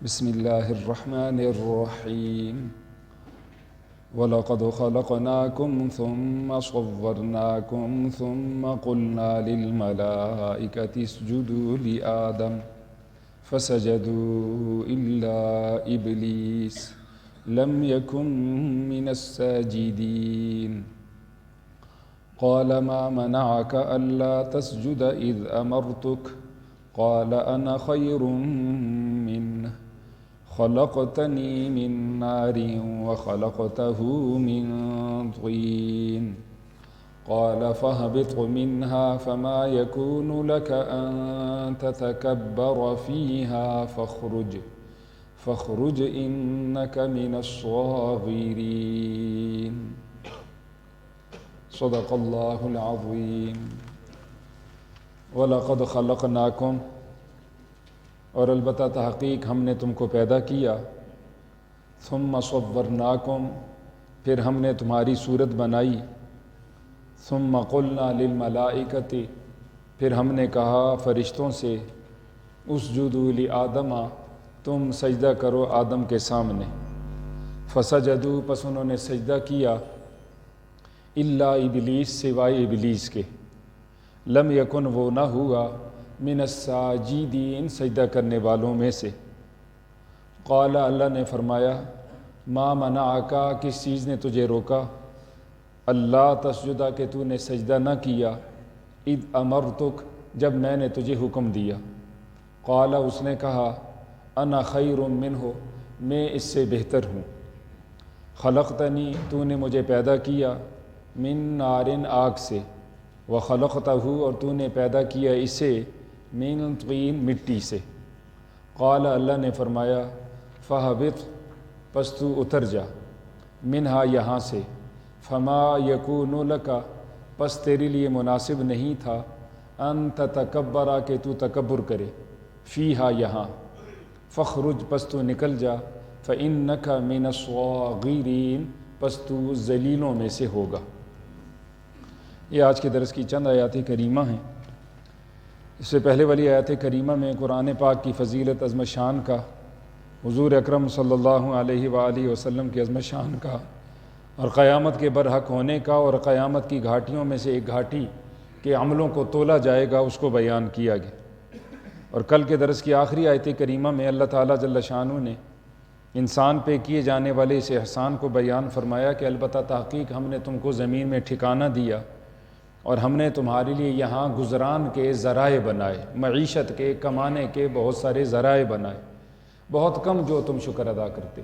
بسم اللہ الرحمن الرحیم وَلَقَدْ خَلَقْنَاكُمْ ثُمَّ صَوَّرْنَاكُمْ ثُمَّ قُلْنَا لِلْمَلَائِكَةِ اسْجُدُوا لِآدَمَ فَسَجَدُوا إِلَّا إِبْلِيسَ لَمْ يَكُنْ مِنَ السَّاجِدِينَ قَالَ مَا مَنَعَكَ أَلَّا تَسْجُدَ إِذْ أَمَرْتُكَ قَالَ أَنَا خَيْرٌ مِّنْهُ خلقتني من نار وخلقته من طين قال فاهبط منها فما يكون لك أن تتكبر فيها فاخرج إنك من الصاغرين صدق الله العظيم وَلَقَدْ خَلَقْنَاكُمْ اور البتہ تحقیق ہم نے تم کو پیدا کیا ثم صورناکم پھر ہم نے تمہاری صورت بنائی ثم قلنا للملائکۃ پھر ہم نے کہا فرشتوں سے اسجدوا لآدم تم سجدہ کرو آدم کے سامنے فسجدوا پس انہوں نے سجدہ کیا الا ابلیس سوائے ابلیس کے لم یکن وہ نہ ہوا من الساجدین سجدہ کرنے والوں میں سے قال اللہ نے فرمایا ما منعک کس چیز نے تجھے روکا اللہ تسجدہ کہ تو نے سجدہ نہ کیا اذ امرتک جب میں نے تجھے حکم دیا قال اس نے کہا انا خیر منہ میں اس سے بہتر ہوں خلقتنی تو نے مجھے پیدا کیا من نار آگ سے وخلقتہ اور تو نے پیدا کیا اسے من طین مٹی سے قال اللہ نے فرمایا فاہبط پس تو اتر جا منہا یہاں سے فما یکون لک پس تیرے لیے مناسب نہیں تھا ان تتکبر کہ تو تکبر کرے فیہا یہاں فخرج پس تو نکل جا فإنک من الصاغرین پس تو ذلیلوں میں سے ہوگا۔ یہ آج کے درس کی چند آیات کریمہ ہیں۔ اس سے پہلے والی آیات کریمہ میں قرآن پاک کی فضیلت عظمت شان کا، حضور اکرم صلی اللہ علیہ وآلہ وسلم کی عظمت شان کا اور قیامت کے برحق ہونے کا اور قیامت کی گھاٹیوں میں سے ایک گھاٹی کے عملوں کو تولا جائے گا اس کو بیان کیا گیا۔ اور کل کے درس کی آخری آیت کریمہ میں اللہ تعالیٰ جل شانہ نے انسان پہ کیے جانے والے اس احسان کو بیان فرمایا کہ البتہ تحقیق ہم نے تم کو زمین میں ٹھکانہ دیا اور ہم نے تمہارے لیے یہاں گزران کے ذرائع بنائے، معیشت کے کمانے کے بہت سارے ذرائع بنائے، بہت کم جو تم شکر ادا کرتے۔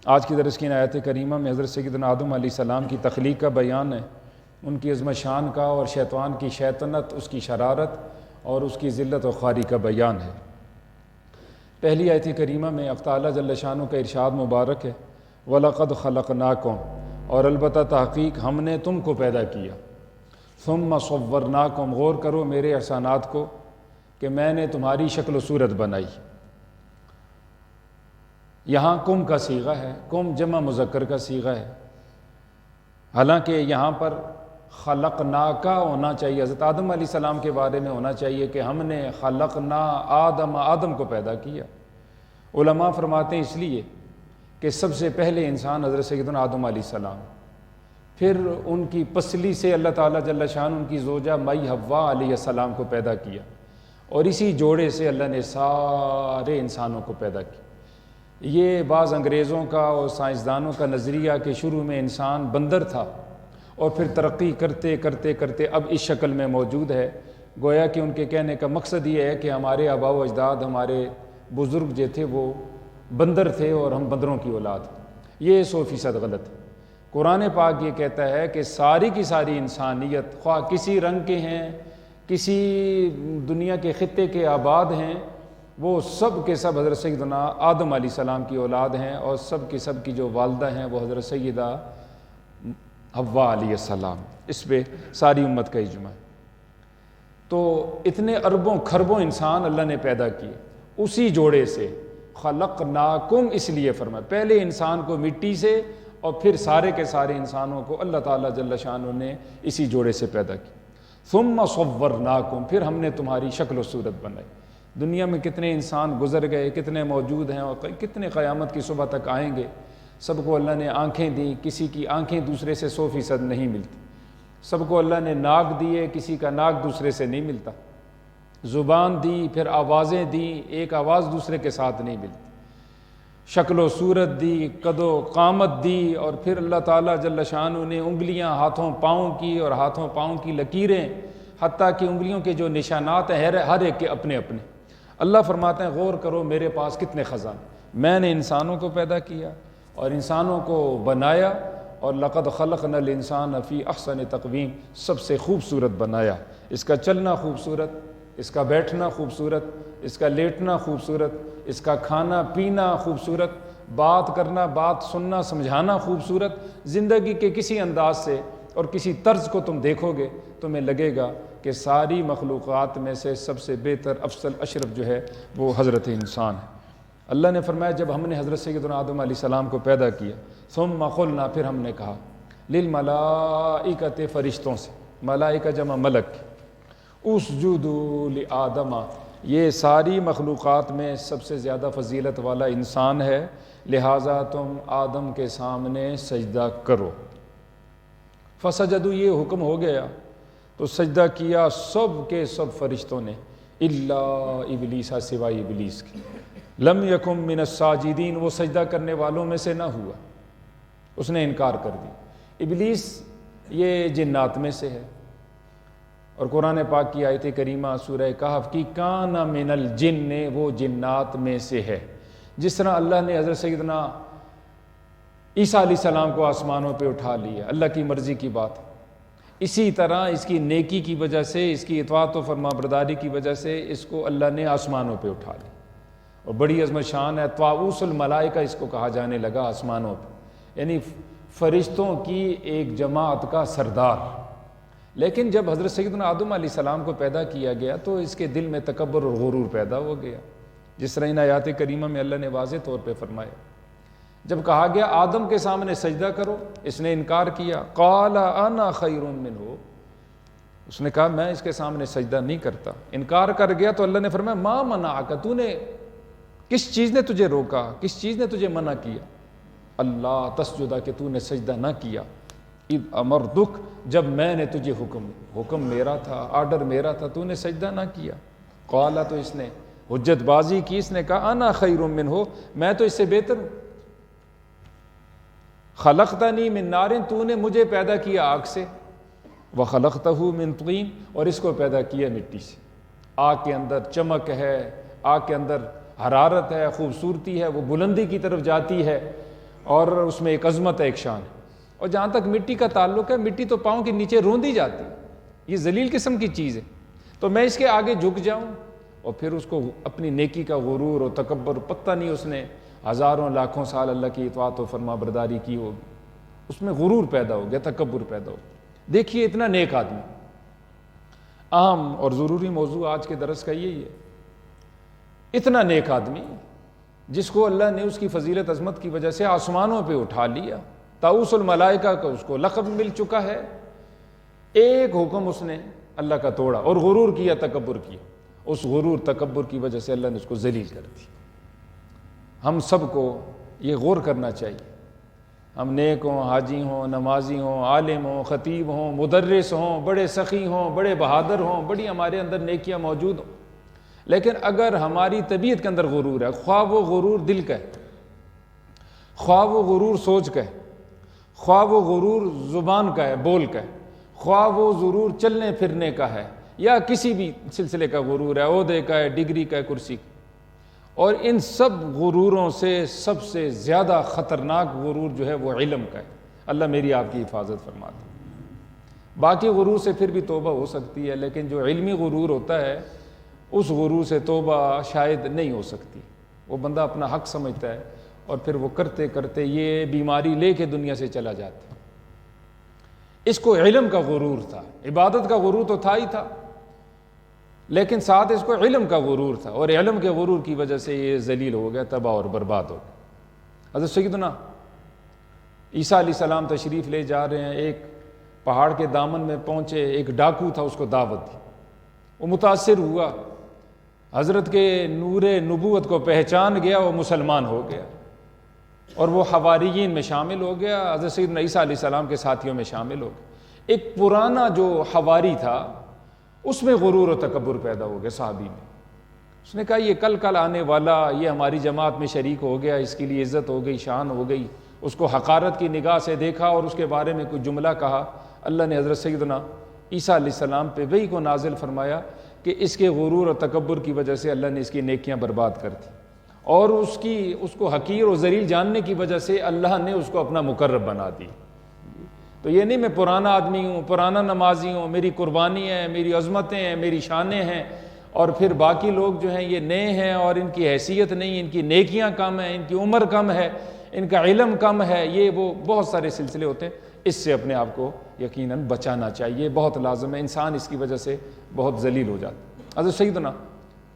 آج کی درس کی آیت کریمہ میں حضرت سیدنا آدم علیہ السلام کی تخلیق کا بیان ہے، ان کی عظمت شان کا اور شیطان کی شیطنت، اس کی شرارت اور اس کی ذلت و خواری کا بیان ہے۔ پہلی آیت کریمہ میں اللہ تعالیٰ جل شانہ کا ارشاد مبارک ہے وَلَقَدْ خَلَقْنَاكُمْ اور البتہ تحقیق ہم نے تم کو پیدا کیا ثم صورناکم غور کرو میرے احسانات کو کہ میں نے تمہاری شکل و صورت بنائی۔ یہاں کم کا صیغہ ہے، کم جمع مذکر کا صیغہ ہے، حالانکہ یہاں پر خلقناکا ہونا چاہیے، حضرت آدم علیہ السلام کے بارے میں ہونا چاہیے کہ ہم نے خلقنا آدم کو پیدا کیا۔ علماء فرماتے ہیں اس لیے کہ سب سے پہلے انسان حضرت سیدنا آدم علیہ السلام، پھر ان کی پسلی سے اللہ تعالیٰ جل شان ان کی زوجہ مائی حوا علیہ السلام کو پیدا کیا اور اسی جوڑے سے اللہ نے سارے انسانوں کو پیدا کیا۔ یہ بعض انگریزوں کا اور سائنسدانوں کا نظریہ کہ شروع میں انسان بندر تھا اور پھر ترقی کرتے کرتے کرتے اب اس شکل میں موجود ہے، گویا کہ ان کے کہنے کا مقصد یہ ہے کہ ہمارے آباء و اجداد، ہمارے بزرگ جو تھے وہ بندر تھے اور ہم بندروں کی اولاد۔ یہ 100% غلط ہے۔ قرآن پاک یہ کہتا ہے کہ ساری کی ساری انسانیت، خواہ کسی رنگ کے ہیں، کسی دنیا کے خطے کے آباد ہیں، وہ سب کے سب حضرت سیدنا آدم علیہ السلام کی اولاد ہیں اور سب کے سب کی جو والدہ ہیں وہ حضرت سیدہ حوا علیہ السلام، اس پہ ساری امت کا اجماع ہے۔ تو اتنے اربوں کھربوں انسان اللہ نے پیدا کیے اسی جوڑے سے، خلقناکم اس لیے فرمایا، پہلے انسان کو مٹی سے اور پھر سارے کے سارے انسانوں کو اللہ تعالیٰ جل شانہ نے اسی جوڑے سے پیدا کی۔ ثم صورناکم پھر ہم نے تمہاری شکل و صورت بنائی۔ دنیا میں کتنے انسان گزر گئے، کتنے موجود ہیں اور کتنے قیامت کی صبح تک آئیں گے، سب کو اللہ نے آنکھیں دیں، کسی کی آنکھیں دوسرے سے 100% نہیں ملتی، سب کو اللہ نے ناک دیے، کسی کا ناک دوسرے سے نہیں ملتا، زبان دی، پھر آوازیں دیں، ایک آواز دوسرے کے ساتھ نہیں ملتی، شکل و صورت دی، قد و قامت دی، اور پھر اللہ تعالیٰ جل شانہ نے انگلیاں ہاتھوں پاؤں کی اور ہاتھوں پاؤں کی لکیریں، حتیٰ کہ انگلیوں کے جو نشانات ہیں ہر ایک کے اپنے اپنے۔ اللہ فرماتے ہیں غور کرو میرے پاس کتنے خزانے، میں نے انسانوں کو پیدا کیا اور انسانوں کو بنایا، اور لقد خلقنا الانسان فی احسن تقویم، سب سے خوبصورت بنایا، اس کا چلنا خوبصورت، اس کا بیٹھنا خوبصورت، اس کا لیٹنا خوبصورت، اس کا کھانا پینا خوبصورت، بات کرنا، بات سننا، سمجھانا خوبصورت۔ زندگی کے کسی انداز سے اور کسی طرز کو تم دیکھو گے تمہیں لگے گا کہ ساری مخلوقات میں سے سب سے بہتر، افضل، اشرف جو ہے وہ حضرت انسان ہے۔ اللہ نے فرمایا جب ہم نے حضرت سیدنا آدم علیہ السلام کو پیدا کیا، ثم قلنا، پھر ہم نے کہا، للملائکۃ، فرشتوں سے، ملائکہ جمع ملک، اسجدوا لآدم، یہ ساری مخلوقات میں سب سے زیادہ فضیلت والا انسان ہے، لہٰذا تم آدم کے سامنے سجدہ کرو۔ فسجدوا، یہ حکم ہو گیا تو سجدہ کیا سب کے سب فرشتوں نے، الا ابلیس، سوائے ابلیس کے، لم یکن من الساجدین، وہ سجدہ کرنے والوں میں سے نہ ہوا، اس نے انکار کر دی۔ ابلیس یہ جنات میں سے ہے، اور قرآن پاک کی آیت کریمہ سورہ کہف کی، کان من الجن، وہ جنات میں سے ہے۔ جس طرح اللہ نے حضرت سیدنا عیسیٰ علیہ السلام کو آسمانوں پہ اٹھا لیا، اللہ کی مرضی کی بات، اسی طرح اس کی نیکی کی وجہ سے، اس کی اطاعت و فرما برداری کی وجہ سے اس کو اللہ نے آسمانوں پہ اٹھا لیا، اور بڑی عظمت شان ہے، طاؤوس الملائکہ اس کو کہا جانے لگا آسمانوں پہ، یعنی فرشتوں کی ایک جماعت کا سردار۔ لیکن جب حضرت سیدنا آدم علیہ السلام کو پیدا کیا گیا تو اس کے دل میں تکبر اور غرور پیدا ہو گیا، جس طرح ان آیات کریمہ میں اللہ نے واضح طور پہ فرمایا۔ جب کہا گیا آدم کے سامنے سجدہ کرو، اس نے انکار کیا، قال انا خیر منہ، اس نے کہا میں اس کے سامنے سجدہ نہیں کرتا، انکار کر گیا۔ تو اللہ نے فرمایا ما منعک، تو نے کس چیز نے تجھے روکا، کس چیز نے تجھے منع کیا، اللہ تسجدہ، کہ تو نے سجدہ نہ کیا، اذ امرتک، جب میں نے تجھے حکم میرا تھا، آرڈر میرا تھا، تو نے سجدہ نہ کیا۔ قال، تو اس نے حجت بازی کی، اس نے کہا انا خیر منہ، میں تو اس سے بہتر ہوں، خلقتنی من نار، تو نے مجھے پیدا کیا آگ سے، وخلقتہ من طین، اور اس کو پیدا کیا مٹی سے۔ آگ کے اندر چمک ہے، آگ کے اندر حرارت ہے، خوبصورتی ہے، وہ بلندی کی طرف جاتی ہے، اور اس میں ایک عظمت ہے، ایک شان ہے۔ اور جہاں تک مٹی کا تعلق ہے، مٹی تو پاؤں کے نیچے روندی جاتی ہے، یہ ذلیل قسم کی چیز ہے، تو میں اس کے آگے جھک جاؤں، اور پھر اس کو اپنی نیکی کا غرور اور تکبر، پتہ نہیں اس نے ہزاروں لاکھوں سال اللہ کی اطاعت و فرما برداری کی ہوگی، اس میں غرور پیدا ہو گیا، تکبر پیدا ہو گیا۔ دیکھیے اتنا نیک آدمی، اہم اور ضروری موضوع آج کے درس کا یہی ہے، اتنا نیک آدمی جس کو اللہ نے اس کی فضیلت عظمت کی وجہ سے آسمانوں پہ اٹھا لیا، طاؤوس الملائکہ کا اس کو لقب مل چکا ہے، ایک حکم اس نے اللہ کا توڑا اور غرور کیا، تکبر کیا، اس غرور تکبر کی وجہ سے اللہ نے اس کو ذلیل کر دی۔ ہم سب کو یہ غور کرنا چاہیے، ہم نیک ہوں، حاجی ہوں، نمازی ہوں، عالم ہوں، خطیب ہوں، مدرس ہوں، بڑے سخی ہوں، بڑے بہادر ہوں، بڑی ہمارے اندر نیکیاں موجود ہوں، لیکن اگر ہماری طبیعت کے اندر غرور ہے، خواہ وہ غرور دل کا ہے، خواہ وہ غرور سوچ کا ہے، خواہ وہ غرور زبان کا ہے، بول کا ہے، خواہ وہ غرور چلنے پھرنے کا ہے، یا کسی بھی سلسلے کا غرور ہے، عہدے کا ہے، ڈگری کا ہے، کرسی کا، اور ان سب غروروں سے سب سے زیادہ خطرناک غرور جو ہے وہ علم کا ہے۔ اللہ میری آپ کی حفاظت فرماتا ہے۔ باقی غرور سے پھر بھی توبہ ہو سکتی ہے، لیکن جو علمی غرور ہوتا ہے اس غرور سے توبہ شاید نہیں ہو سکتی، وہ بندہ اپنا حق سمجھتا ہے اور پھر وہ کرتے کرتے یہ بیماری لے کے دنیا سے چلا جاتا ہے۔ اس کو علم کا غرور تھا، عبادت کا غرور تو تھا ہی تھا، لیکن ساتھ اس کو علم کا غرور تھا، اور علم کے غرور کی وجہ سے یہ ذلیل ہو گیا، تباہ اور برباد ہو گیا۔ حضرت سیدنا عیسیٰ علیہ السلام تشریف لے جا رہے ہیں، ایک پہاڑ کے دامن میں پہنچے، ایک ڈاکو تھا، اس کو دعوت دی، وہ متاثر ہوا، حضرت کے نور نبوت کو پہچان گیا، وہ مسلمان ہو گیا اور وہ حواریین میں شامل ہو گیا، حضرت سیدنا عیسیٰ علیہ السلام کے ساتھیوں میں شامل ہو گیا۔ ایک پرانا جو حواری تھا اس میں غرور و تکبر پیدا ہو گیا صحابی میں۔ اس نے کہا یہ کل آنے والا، یہ ہماری جماعت میں شریک ہو گیا، اس کے لیے عزت ہو گئی، شان ہو گئی۔ اس کو حقارت کی نگاہ سے دیکھا اور اس کے بارے میں کوئی جملہ کہا۔ اللہ نے حضرت سیدنا عیسیٰ علیہ السلام پہ وحی کو نازل فرمایا کہ اس کے غرور اور تکبر کی وجہ سے اللہ نے اس کی نیکیاں برباد کر دی، اور اس کو حقیر و ذلیل جاننے کی وجہ سے اللہ نے اس کو اپنا مقرب بنا دی۔ تو یہ نہیں میں پرانا آدمی ہوں، پرانا نمازی ہوں، میری قربانی ہے، میری عظمتیں ہیں، میری شانیں ہیں، اور پھر باقی لوگ جو ہیں یہ نئے ہیں اور ان کی حیثیت نہیں، ان کی نیکیاں کم ہیں، ان کی عمر کم ہے، ان کا علم کم ہے، یہ وہ بہت سارے سلسلے ہوتے ہیں۔ اس سے اپنے آپ کو یقیناً بچانا چاہیے، بہت لازم ہے، انسان اس کی وجہ سے بہت ذلیل ہو جاتا ہے۔ حضرت سیدنا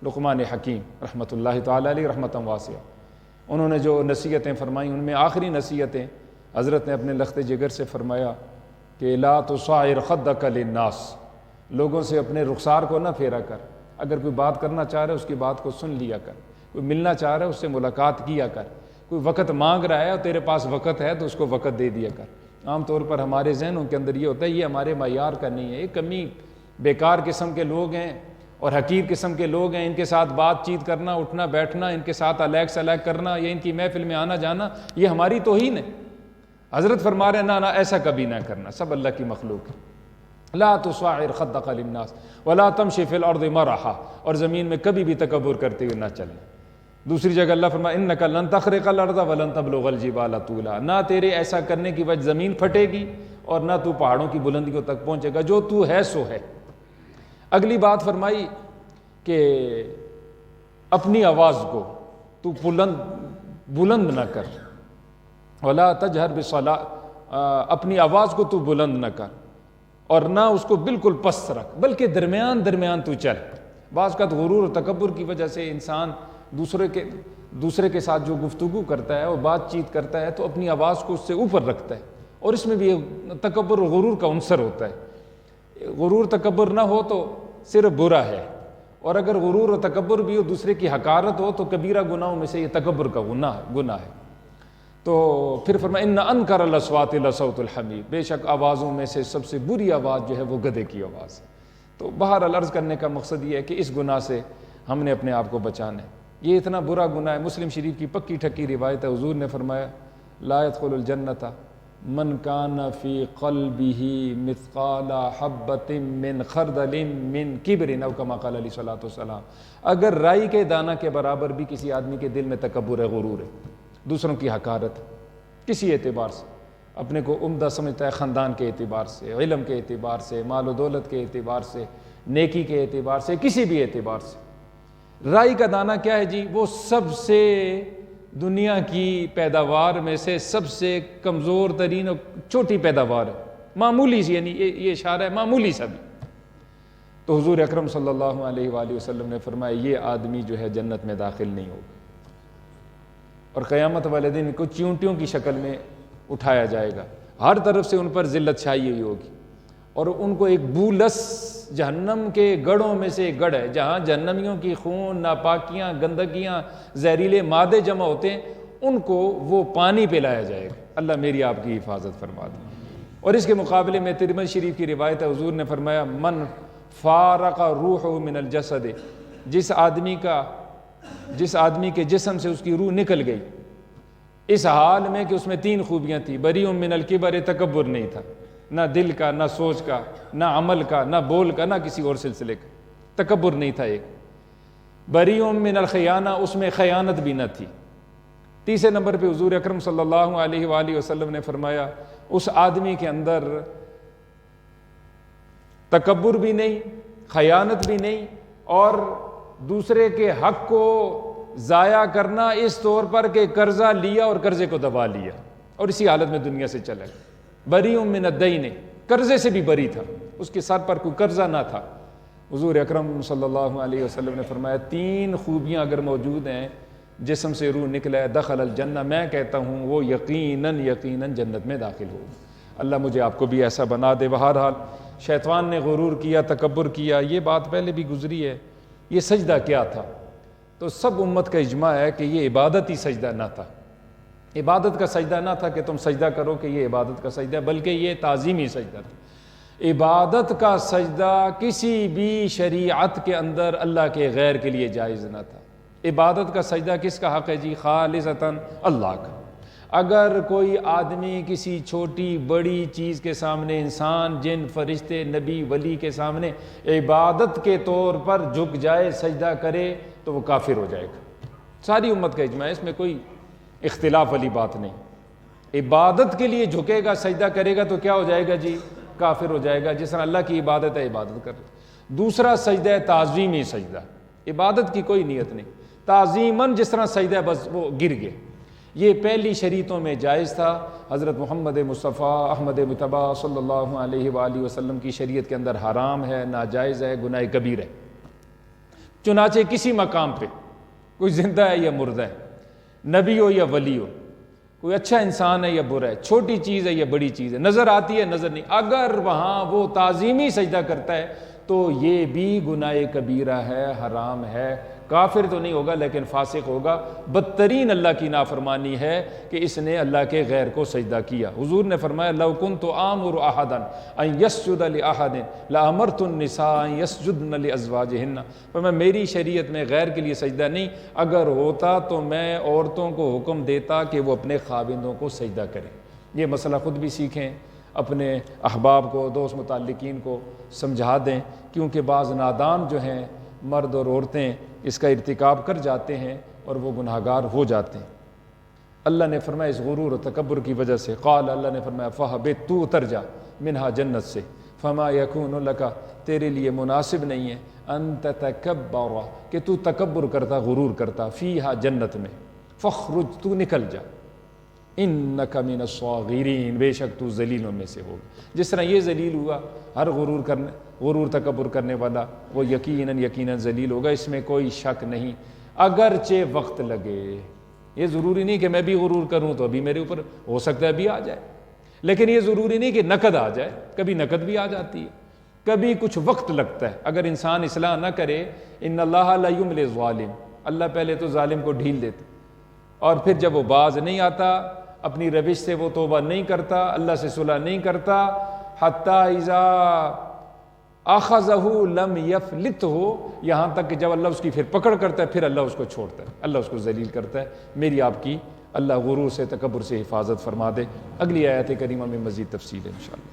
لقمان حکیم رحمۃ اللہ تعالیٰ علیہ رحمۃ واسعہ، انہوں نے جو نصیحتیں فرمائیں ان میں آخری نصیحتیں حضرت نے اپنے لخت جگر سے فرمایا کہ لا تصعر خدک للناس، لوگوں سے اپنے رخسار کو نہ پھیرا کر، اگر کوئی بات کرنا چاہ رہا ہے اس کی بات کو سن لیا کر، کوئی ملنا چاہ رہا ہے اس سے ملاقات کیا کر، کوئی وقت مانگ رہا ہے اور تیرے پاس وقت ہے تو اس کو وقت دے دیا کر۔ عام طور پر ہمارے ذہنوں کے اندر یہ ہوتا ہے یہ ہمارے معیار کا نہیں ہے، یہ کمی بیکار قسم کے لوگ ہیں اور حقیر قسم کے لوگ ہیں، ان کے ساتھ بات چیت کرنا، اٹھنا بیٹھنا، ان کے ساتھ الیک سلیک کرنا یا ان کی محفل میں آنا جانا یہ ہماری توہین ہے۔ حضرت فرما رہے ہیں نہ ایسا کبھی نہ کرنا، سب اللہ کی مخلوق ہے۔ لا تصعر خدک للناس ولا تمشی فی الارض مرحا، اور زمین میں کبھی بھی تکبر کرتے ہوئے نہ چلنا۔ دوسری جگہ اللہ فرمایا انک لن تخرق الارض ولن تبلغ الجبال طولا، نہ تیرے ایسا کرنے کی وجہ زمین پھٹے گی اور نہ تو پہاڑوں کی بلندیوں تک پہنچے گا، جو تو ہے سو ہے۔ اگلی بات فرمائی کہ اپنی آواز کو تو بلند نہ کر، ولا تجہر بالصلاۃ، اپنی آواز کو تو بلند نہ کر اور نہ اس کو بالکل پست رکھ، بلکہ درمیان تو چل۔ بعض کا غرور و تکبر کی وجہ سے انسان دوسرے کے ساتھ جو گفتگو کرتا ہے اور بات چیت کرتا ہے تو اپنی آواز کو اس سے اوپر رکھتا ہے، اور اس میں بھی تکبر و غرور کا عنصر ہوتا ہے۔ غرور تکبر نہ ہو تو صرف برا ہے، اور اگر غرور و تکبر بھی ہو، دوسرے کی حقارت ہو، تو کبیرہ گناہوں میں سے یہ تکبر کا گناہ ہے۔ تو پھر فرمایا ان انکر الاصوات لصوت الحمیر، بے شک آوازوں میں سے سب سے بری آواز جو ہے وہ گدھے کی آواز ہے۔ تو بہرحال عرض کرنے کا مقصد یہ ہے کہ اس گناہ سے ہم نے اپنے آپ کو بچانا ہے، یہ اتنا برا گناہ ہے۔ مسلم شریف کی پکی ٹھکی روایت ہے، حضور نے فرمایا لا يدخل الجنۃ من کان فی قلبہ مثقال حبۃ من خردل من کبر، او کما قال علیہ الصلوۃ والسلام، اگر رائی کے دانہ کے برابر بھی کسی آدمی کے دل میں تکبر ہے، غرور ہے، دوسروں کی حقارت کسی اعتبار سے، اپنے کو عمدہ سمجھتا ہے، خاندان کے اعتبار سے، علم کے اعتبار سے، مال و دولت کے اعتبار سے، نیکی کے اعتبار سے، کسی بھی اعتبار سے، رائی کا دانہ کیا ہے جی؟ وہ سب سے دنیا کی پیداوار میں سے سب سے کمزور ترین اور چھوٹی پیداوار ہے، معمولی سی، یعنی یہ اشارہ ہے معمولی سا بھی۔ تو حضور اکرم صلی اللہ علیہ وآلہ وسلم نے فرمایا یہ آدمی جو ہے جنت میں داخل نہیں ہوگا، اور قیامت والے دن کو چیونٹیوں کی شکل میں اٹھایا جائے گا، ہر طرف سے ان پر ذلت چھائی ہوئی ہوگی، اور ان کو ایک بولس جہنم کے گڑھوں میں سے ایک گڑھ ہے جہاں جہنمیوں کی خون، ناپاکیاں، گندگیاں، زہریلے مادے جمع ہوتے ہیں، ان کو وہ پانی پلایا جائے گا۔ اللہ میری آپ کی حفاظت فرما دے۔ اور اس کے مقابلے میں ترمذی شریف کی روایت ہے، حضور نے فرمایا من فارق روح من الجسد، جس آدمی کے جسم سے اس کی روح نکل گئی اس حال میں کہ اس میں 3 خوبیاں تھیں، بری من الکبر، تکبر نہیں تھا، نہ دل کا، نہ سوچ کا، نہ عمل کا، نہ بول کا، نہ کسی اور سلسلے کا، تکبر نہیں تھا ایک، بری من الخیانہ، اس میں خیانت بھی نہ تھی۔ تیسرے نمبر پہ حضور اکرم صلی اللہ علیہ وآلہ وسلم نے فرمایا اس آدمی کے اندر تکبر بھی نہیں، خیانت بھی نہیں، اور دوسرے کے حق کو ضائع کرنا اس طور پر کہ قرضہ لیا اور قرضے کو دبا لیا اور اسی حالت میں دنیا سے چلا گیا۔ بری من الدین، قرضے سے بھی بری تھا، اس کے سر پر کوئی قرضہ نہ تھا۔ حضور اکرم صلی اللہ علیہ وسلم نے فرمایا 3 خوبیاں اگر موجود ہیں، جسم سے روح نکلا ہے، دخل الجنہ، میں کہتا ہوں وہ یقیناً جنت میں داخل ہو۔ اللہ مجھے آپ کو بھی ایسا بنا دے۔ بہرحال شیطان نے غرور کیا، تکبر کیا، یہ بات پہلے بھی گزری ہے یہ سجدہ کیا تھا؟ تو سب امت کا اجماع ہے کہ یہ عبادت ہی سجدہ نہ تھا، عبادت کا سجدہ نہ تھا کہ تم سجدہ کرو کہ یہ عبادت کا سجدہ ہے، بلکہ یہ تعظیمی سجدہ تھا۔ عبادت کا سجدہ کسی بھی شریعت کے اندر اللہ کے غیر کے لیے جائز نہ تھا۔ عبادت کا سجدہ کس کا حق ہے جی؟ خالصتاً اللہ کا۔ اگر کوئی آدمی کسی چھوٹی بڑی چیز کے سامنے، انسان، جن، فرشتے، نبی، ولی کے سامنے عبادت کے طور پر جھک جائے، سجدہ کرے، تو وہ کافر ہو جائے گا۔ ساری امت کا اجماع ہے، اس میں کوئی اختلاف والی بات نہیں۔ عبادت کے لیے جھکے گا، سجدہ کرے گا تو کیا ہو جائے گا جی؟ کافر ہو جائے گا۔ جس طرح اللہ کی عبادت ہے، عبادت کر۔ دوسرا سجدہ ہے تعظیمی سجدہ، عبادت کی کوئی نیت نہیں، تعظیماً جس طرح سجدہ ہے بس وہ گر گئے۔ یہ پہلی شریعتوں میں جائز تھا، حضرت محمد مصطفیٰ احمد مجتبی صلی اللہ علیہ وآلہ وسلم کی شریعت کے اندر حرام ہے، ناجائز ہے، گناہ کبیر ہے۔ چنانچہ کسی مقام پہ کوئی زندہ ہے یا مردہ ہے، نبی ہو یا ولی ہو، کوئی اچھا انسان ہے یا برا ہے، چھوٹی چیز ہے یا بڑی چیز ہے، نظر آتی ہے نظر نہیں، اگر وہاں وہ تعظیمی سجدہ کرتا ہے تو یہ بھی گناہ کبیرہ ہے، حرام ہے۔ کافر تو نہیں ہوگا لیکن فاسق ہوگا، بدترین اللہ کی نافرمانی ہے کہ اس نے اللہ کے غیر کو سجدہ کیا۔ حضور نے فرمایا لو کنت آمر احدا ان یسجد لاحد لامرت النساء ان یسجدن لازواجہن، فرمایا میری شریعت میں غیر کے لیے سجدہ نہیں، اگر ہوتا تو میں عورتوں کو حکم دیتا کہ وہ اپنے خاوندوں کو سجدہ کریں۔ یہ مسئلہ خود بھی سیکھیں، اپنے احباب کو، دوست متعلقین کو سمجھا دیں، کیونکہ بعض نادان جو ہیں مرد اور عورتیں اس کا ارتکاب کر جاتے ہیں اور وہ گناہگار ہو جاتے ہیں۔ اللہ نے فرمایا اس غرور و تکبر کی وجہ سے، قال اللہ نے فرمایا فہبط، تو اتر جا، منہا جنت سے، فما یکون لک، تیرے لیے مناسب نہیں ہے، ان تتکبر، کہ تو تکبر کرتا، غرور کرتا، فیہا، جنت میں، فخرج، تو نکل جا، انک من الصاغرین، بے شک تو ذلیلوں میں سے ہوگا۔ جس طرح یہ ذلیل ہوا، ہر غرور تکبر کرنے والا وہ یقیناً ذلیل ہوگا، اس میں کوئی شک نہیں، اگرچہ وقت لگے۔ یہ ضروری نہیں کہ میں بھی غرور کروں تو ابھی میرے اوپر ہو سکتا ہے ابھی آ جائے، لیکن یہ ضروری نہیں کہ نقد آ جائے، کبھی نقد بھی آ جاتی ہے، کبھی کچھ وقت لگتا ہے۔ اگر انسان اصلاح نہ کرے، ان اللہ لا یملی الظالم، اللہ پہلے تو ظالم کو ڈھیل دیتے، اور پھر جب وہ باز نہیں آتا، اپنی روش سے وہ توبہ نہیں کرتا، اللہ سے صلح نہیں کرتا، حتی اذا اخذہ لم یفلتہ، یہاں تک کہ جب اللہ اس کی پھر پکڑ کرتا ہے، پھر اللہ اس کو چھوڑتا ہے، اللہ اس کو ذلیل کرتا ہے۔ میری آپ کی اللہ غرور سے، تکبر سے حفاظت فرما دے۔ اگلی آیت کریمہ میں مزید تفصیل ہے انشاءاللہ۔